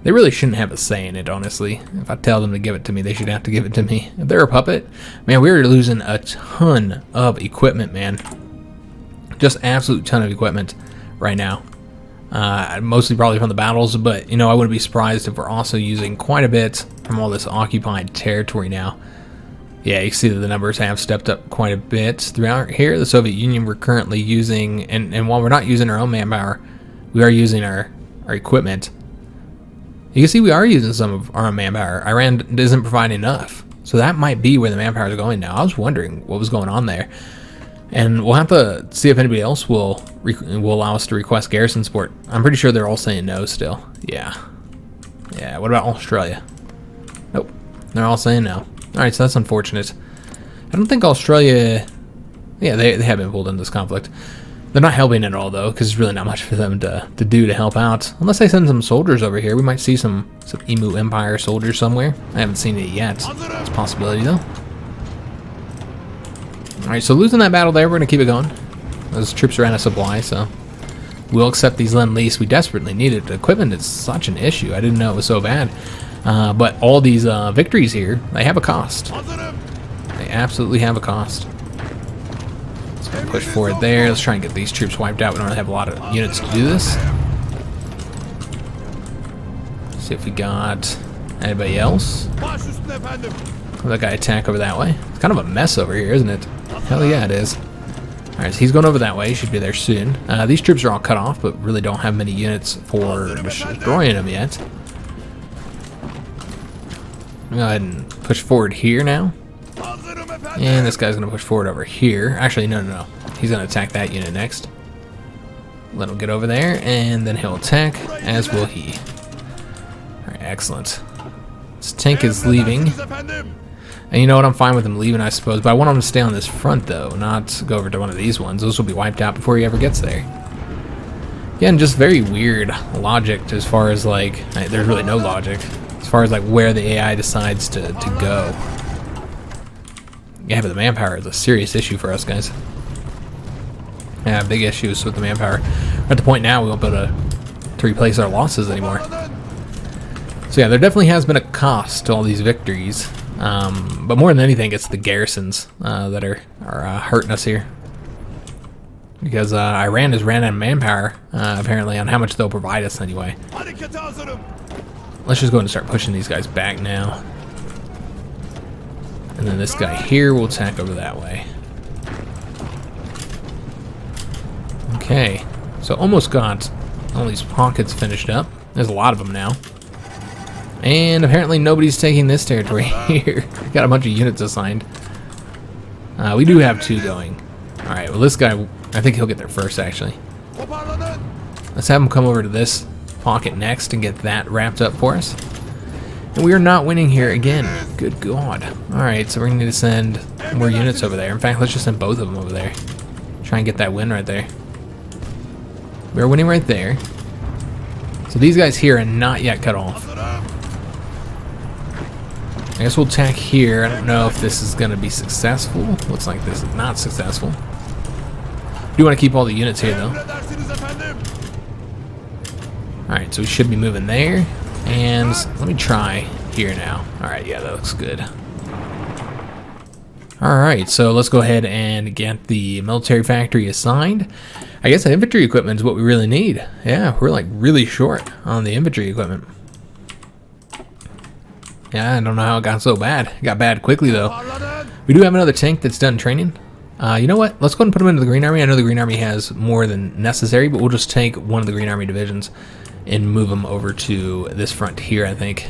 They really shouldn't have a say in it, honestly. If I tell them to give it to me, they should have to give it to me. If they're a puppet, man, we're losing a ton of equipment, man. Just absolute ton of equipment right now. Mostly probably from the battles, but, you know, I wouldn't be surprised if we're also using quite a bit from all this occupied territory now. Yeah, you see that the numbers have stepped up quite a bit throughout here. The Soviet Union we're currently using, and while we're not using our own manpower, we are using our equipment. You can see we are using some of our own manpower. Iran isn't providing enough. So that might be where the manpower is going now. I was wondering what was going on there. And we'll have to see if anybody else will allow us to request garrison support. I'm pretty sure they're all saying no still. Yeah. Yeah, what about Australia? Nope. They're all saying no. Alright, so that's unfortunate. I don't think Australia... Yeah, they have been pulled into this conflict. They're not helping at all, though, because there's really not much for them to do to help out. Unless they send some soldiers over here. We might see some Emu Empire soldiers somewhere. I haven't seen it yet. It's a possibility, though. Alright, so losing that battle there, we're going to keep it going. Those troops are out of supply, so we'll accept these Lend-Lease. We desperately need it. The equipment is such an issue. I didn't know it was so bad. But all these victories here, they have a cost. They absolutely have a cost. Let's go push forward there. Let's try and get these troops wiped out. We don't have a lot of units to do this. Let's see if we got anybody else. That guy attack over that way. It's kind of a mess over here, isn't it? Hell yeah, it is. Alright, so he's going over that way. He should be there soon. These troops are all cut off, but really don't have many units for destroying them yet. Go ahead and push forward here now. And this guy's going to push forward over here. Actually, no. He's going to attack that unit next. Let him get over there, and then he'll attack, as will he. Alright, excellent. This tank is leaving. And you know what, I'm fine with him leaving, I suppose, but I want him to stay on this front, though, not go over to one of these ones. Those will be wiped out before he ever gets there. Again, just very weird logic as far as, like, there's really no logic as far as, like, where the AI decides to go. Yeah, but the manpower is a serious issue for us, guys. Yeah, big issues with the manpower. We're at the point now we won't be able to replace our losses anymore. So yeah, there definitely has been a cost to all these victories. But more than anything, it's the garrisons that are hurting us here. Because Iran has ran out of manpower, apparently, on how much they'll provide us anyway. Let's just go ahead and start pushing these guys back now. And then this guy here will attack over that way. Okay, so almost got all these pockets finished up. There's a lot of them now. And apparently nobody's taking this territory here. Got a bunch of units assigned. We do have 2 going. Alright, well this guy, I think he'll get there first, actually. Let's have him come over to this pocket next and get that wrapped up for us. And we are not winning here again. Good God. Alright, so we're going to need to send more units over there. In fact, let's just send both of them over there. Try and get that win right there. We're winning right there. So these guys here are not yet cut off. I guess we'll attack here. I don't know if this is going to be successful. Looks like this is not successful. I do want to keep all the units here, though. Alright, so we should be moving there. And let me try here now. Alright, yeah, that looks good. Alright, so let's go ahead and get the military factory assigned. I guess the infantry equipment is what we really need. Yeah, we're like really short on the infantry equipment. Yeah, I don't know how it got so bad. It got bad quickly, though. We do have another tank that's done training. You know what? Let's go ahead and put him into the Green Army. I know the Green Army has more than necessary, but we'll just take one of the Green Army divisions and move them over to this front here, I think.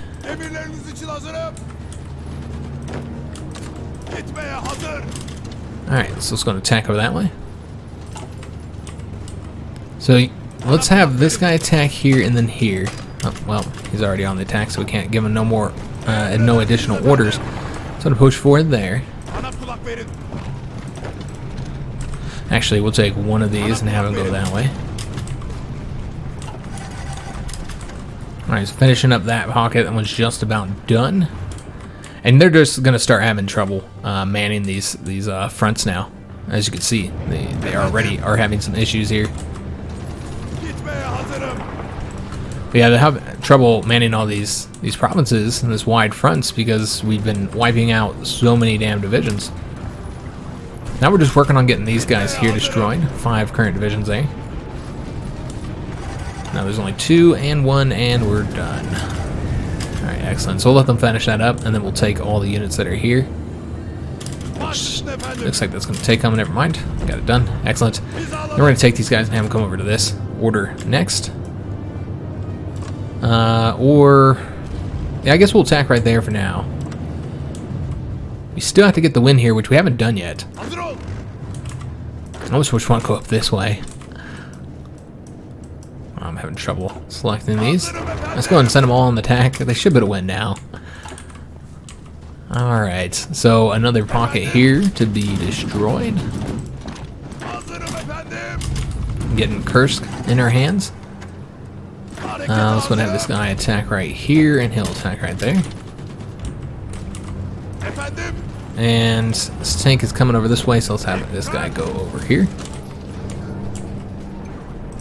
Alright, so let's go and attack over that way. So let's have this guy attack here and then here. Oh, well, he's already on the attack, so we can't give him no more, no additional orders. So I'm gonna push forward there. Actually, we'll take one of these and have him go that way. Alright, so finishing up that pocket. That one's just about done. And they're just gonna start having trouble manning these fronts now. As you can see, they already are having some issues here. But yeah, they have trouble manning all these provinces and this wide fronts because we've been wiping out so many damn divisions. Now we're just working on getting these guys here destroyed. 5 current divisions, eh? Now there's only 2 and 1, and we're done. Alright, excellent. So we'll let them finish that up, and then we'll take all the units that are here. Which looks like that's going to take them. Never mind. Got it done. Excellent. Then we're going to take these guys and have them come over to this order next. Yeah, I guess we'll attack right there for now. We still have to get the win here, which we haven't done yet. I almost wish we want to go up this way. I'm having trouble selecting these. Let's go ahead and send them all on the attack. They should be able to win now. Alright, so another pocket here to be destroyed. Getting Kursk in our hands. Let's go ahead and have this guy attack right here, and he'll attack right there. And this tank is coming over this way, so let's have this guy go over here.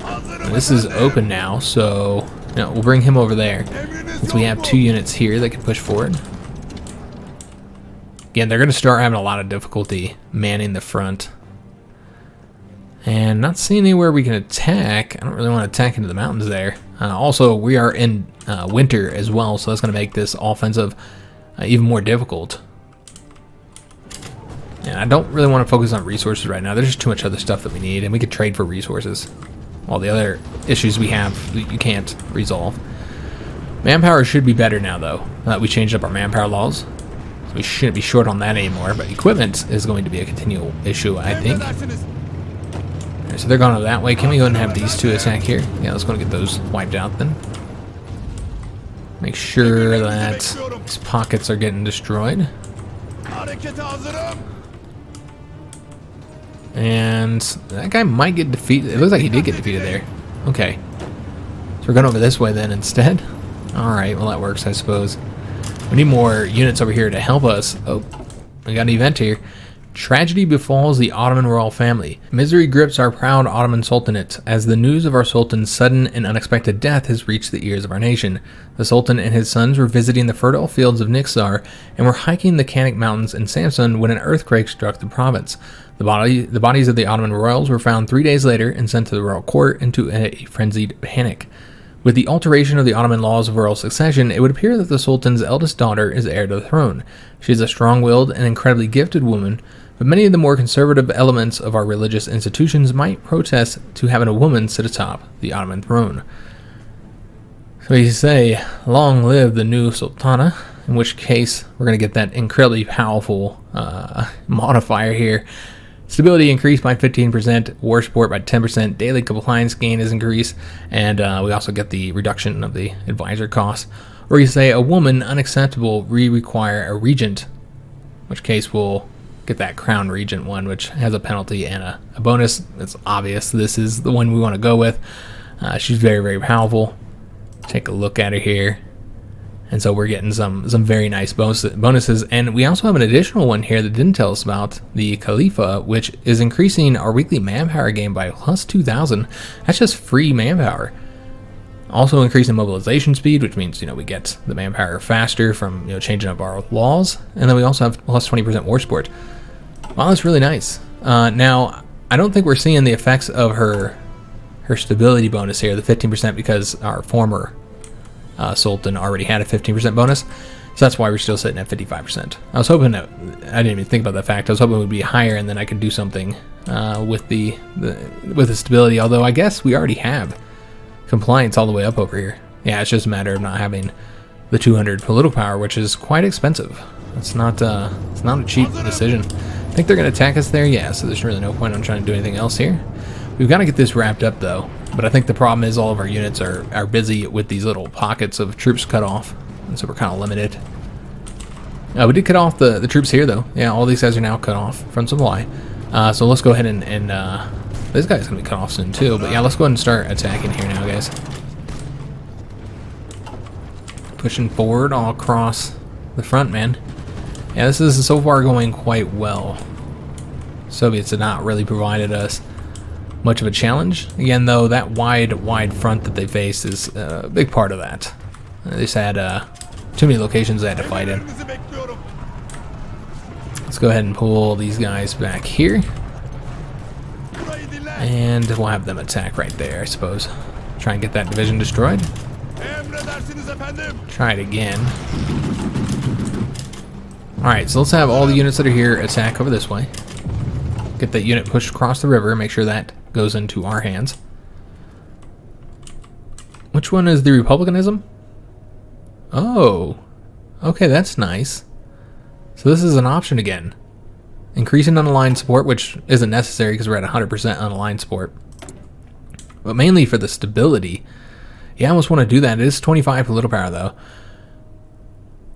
And this is open now, so we'll bring him over there. Since we have 2 units here that can push forward. Again, they're going to start having a lot of difficulty manning the front. And not seeing anywhere we can attack. I don't really want to attack into the mountains there. Also, we are in winter as well, so that's going to make this offensive even more difficult. And I don't really want to focus on resources right now. There's just too much other stuff that we need, and we could trade for resources. All the other issues we have, you can't resolve. Manpower should be better now, though. We changed up our manpower laws. So we shouldn't be short on that anymore, but equipment is going to be a continual issue, I think. Right, so they're going that way. Can we go ahead and have these 2 attack here? Yeah, let's go and get those wiped out then. Make sure that these pockets are getting destroyed. And that guy might get defeated. It looks like he did get defeated there. Okay. So we're going over this way then instead. Alright, well that works, I suppose. We need more units over here to help us. Oh, we got an event here. Tragedy befalls the Ottoman royal family. Misery grips our proud Ottoman Sultanate as the news of our Sultan's sudden and unexpected death has reached the ears of our nation. The Sultan and his sons were visiting the fertile fields of Niksar and were hiking the Kanik Mountains in Samsun when an earthquake struck the province. The bodies of the Ottoman royals were found 3 days later and sent to the royal court into a frenzied panic. With the alteration of the Ottoman laws of royal succession, it would appear that the Sultan's eldest daughter is heir to the throne. She is a strong-willed and incredibly gifted woman, but many of the more conservative elements of our religious institutions might protest to having a woman sit atop the Ottoman throne. So you say, long live the new Sultana, in which case we're going to get that incredibly powerful modifier here. Stability increased by 15%, war support by 10%, daily compliance gain is increased, and we also get the reduction of the advisor costs. Or you say, a woman unacceptable, we require a regent, in which case we'll get that crown regent one, which has a penalty and a bonus. It's obvious this is the one we want to go with. She's very, very powerful. Take a look at her here. And so we're getting some very nice bonuses. And we also have an additional one here that didn't tell us about, the Khalifa, which is increasing our weekly manpower gain by plus 2,000. That's just free manpower. Also increasing mobilization speed, which means, we get the manpower faster from, changing up our laws. And then we also have plus 20% war support. Wow, that's really nice. Now, I don't think we're seeing the effects of her stability bonus here, the 15%, because our former Sultan already had a 15% bonus, so that's why we're still sitting at 55%. I was hoping that, I didn't even think about that fact, I was hoping it would be higher and then I could do something with the stability, although I guess we already have compliance all the way up over here. Yeah, it's just a matter of not having the 200 political power, which is quite expensive. It's not a cheap decision. I think they're going to attack us there, yeah, so there's really no point on trying to do anything else here. We've got to get this wrapped up though, but I think the problem is all of our units are busy with these little pockets of troops cut off, and so we're kind of limited. We did cut off the troops here though. Yeah, all these guys are now cut off from supply. So let's go ahead and this guy's going to be cut off soon too, but yeah, let's go ahead and start attacking here now, guys. Pushing forward all across the front, man. Yeah, this is so far going quite well. Soviets have not really provided us much of a challenge. Again, though, that wide front that they face is a big part of that. They just had too many locations they had to fight in. Let's go ahead and pull these guys back here. And we'll have them attack right there, I suppose. Try and get that division destroyed. Try it again. Alright, so let's have all the units that are here attack over this way. Get that unit pushed across the river, make sure that goes into our hands. Which one is the Republicanism? Oh, okay, that's nice. So this is an option again. Increasing unaligned support, which isn't necessary because we're at 100% unaligned support. But mainly for the stability. Yeah, I almost want to do that. It is 25 political power though.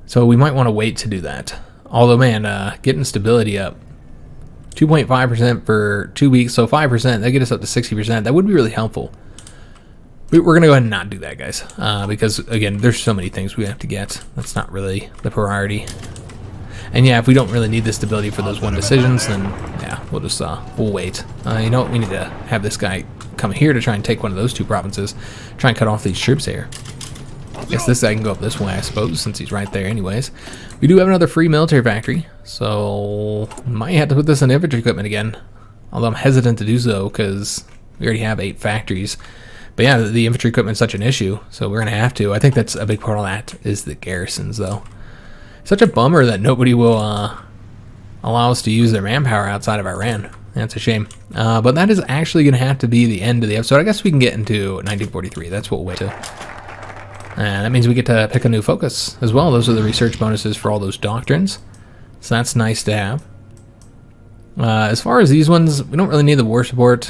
So we might want to wait to do that. Although, man, getting stability up. 2.5% for 2 weeks, so 5%. That get us up to 60%. That would be really helpful. We're going to go ahead and not do that, guys. Because, again, there's so many things we have to get. That's not really the priority. And, yeah, if we don't really need the stability for those one decisions, then, yeah, we'll just, we'll wait. You know what? We need to have this guy come here to try and take one of those 2 provinces. Try and cut off these troops here. Guess this guy can go up this way, I suppose, since he's right there anyways. We do have another free military factory, so might have to put this in infantry equipment again. Although I'm hesitant to do so because we already have 8 factories. But yeah, the infantry equipment's such an issue, so we're going to have to. I think that's a big part of that is the garrisons, though. Such a bummer that nobody will allow us to use their manpower outside of Iran. That's a shame. But that is actually going to have to be the end of the episode. I guess we can get into 1943. That's what we'll wait to. And that means we get to pick a new focus as well. Those are the research bonuses for all those doctrines. So that's nice to have. As far as these ones, we don't really need the war support.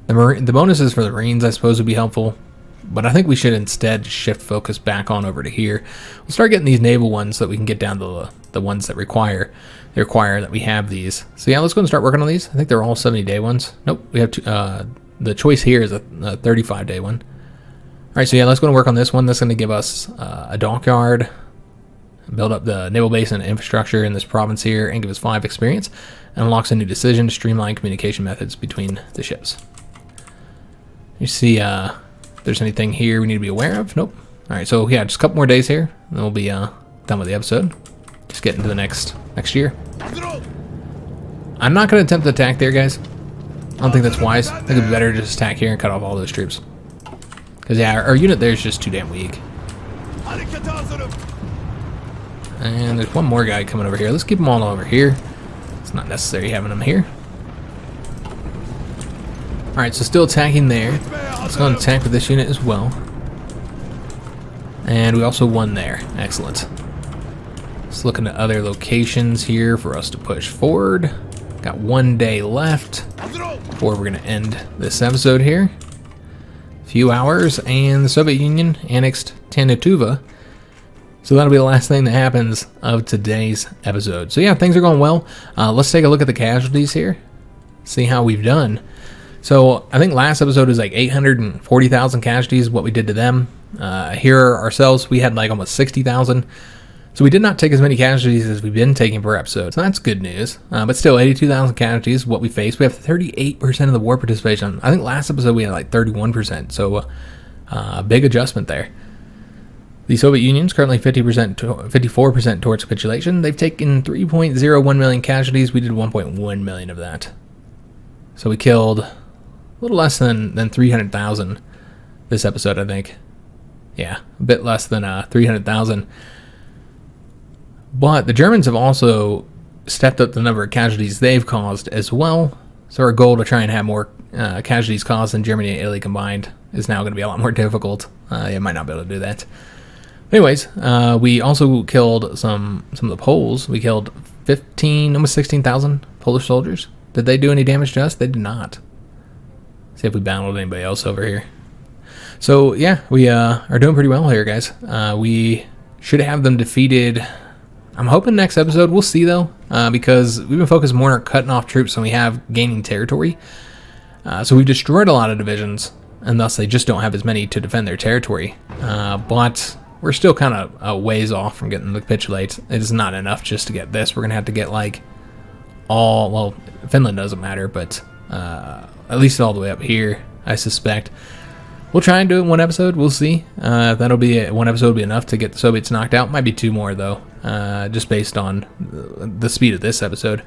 The bonuses for the Marines, I suppose, would be helpful. But I think we should instead shift focus back on over to here. We'll start getting these naval ones so that we can get down to the ones that require that we have these. So yeah, let's go and start working on these. I think they're all 70-day ones. Nope, we have the choice here is a 35-day one. Alright, so yeah, let's go and work on this one. That's going to give us a dockyard, build up the naval base and infrastructure in this province here, and give us 5 experience, and unlocks a new decision to streamline communication methods between the ships. You see if there's anything here we need to be aware of? Nope. Alright, so yeah, just a couple more days here, and then we'll be done with the episode. Just get into the next year. I'm not going to attempt to attack there, guys. I don't think that's wise. I think it'd be better to just attack here and cut off all those troops. Because, yeah, our unit there is just too damn weak. And there's one more guy coming over here. Let's keep them all over here. It's not necessary having them here. Alright, so still attacking there. Let's go and attack with this unit as well. And we also won there. Excellent. Let's look into other locations here for us to push forward. Got 1 day left before we're going to end this episode here. Few hours, and the Soviet Union annexed Tanituva. So that'll be the last thing that happens of today's episode. So yeah, things are going well. Let's take a look at the casualties here. See how we've done. So I think last episode was like 840,000 casualties, what we did to them. Here ourselves, we had like almost 60,000. So we did not take as many casualties as we've been taking per episode. So that's good news. But still, 82,000 casualties, what we faced. We have 38% of the war participation. I think last episode we had like 31%. So big adjustment there. The Soviet Union's currently 54% towards capitulation. They've taken 3.01 million casualties. We did 1.1 million of that. So we killed a little less than 300,000 this episode, I think. Yeah, a bit less than 300,000. But the Germans have also stepped up the number of casualties they've caused as well. So our goal to try and have more casualties caused than Germany and Italy combined is now going to be a lot more difficult. You might not be able to do that. Anyways, we also killed some of the Poles. We killed 15, almost 16,000 Polish soldiers. Did they do any damage to us? They did not. See if we battled anybody else over here. So yeah, we are doing pretty well here, guys. We should have them defeated. I'm hoping next episode. We'll see though, because we've been focused more on cutting off troops than we have gaining territory. So we've destroyed a lot of divisions, and thus they just don't have as many to defend their territory. But we're still kind of a ways off from getting the capitulate. It's not enough just to get this. We're gonna have to get like all. Well, Finland doesn't matter, but at least all the way up here, I suspect. We'll try and do it in one episode. We'll see. If that'll be one episode will be enough to get the Soviets knocked out. Might be 2 more though, just based on the speed of this episode.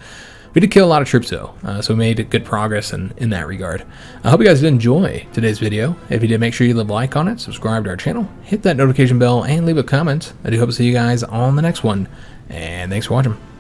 We did kill a lot of troops though, so we made good progress in that regard. I hope you guys did enjoy today's video. If you did, make sure you leave a like on it, subscribe to our channel, hit that notification bell, and leave a comment. I do hope to see you guys on the next one, and thanks for watching.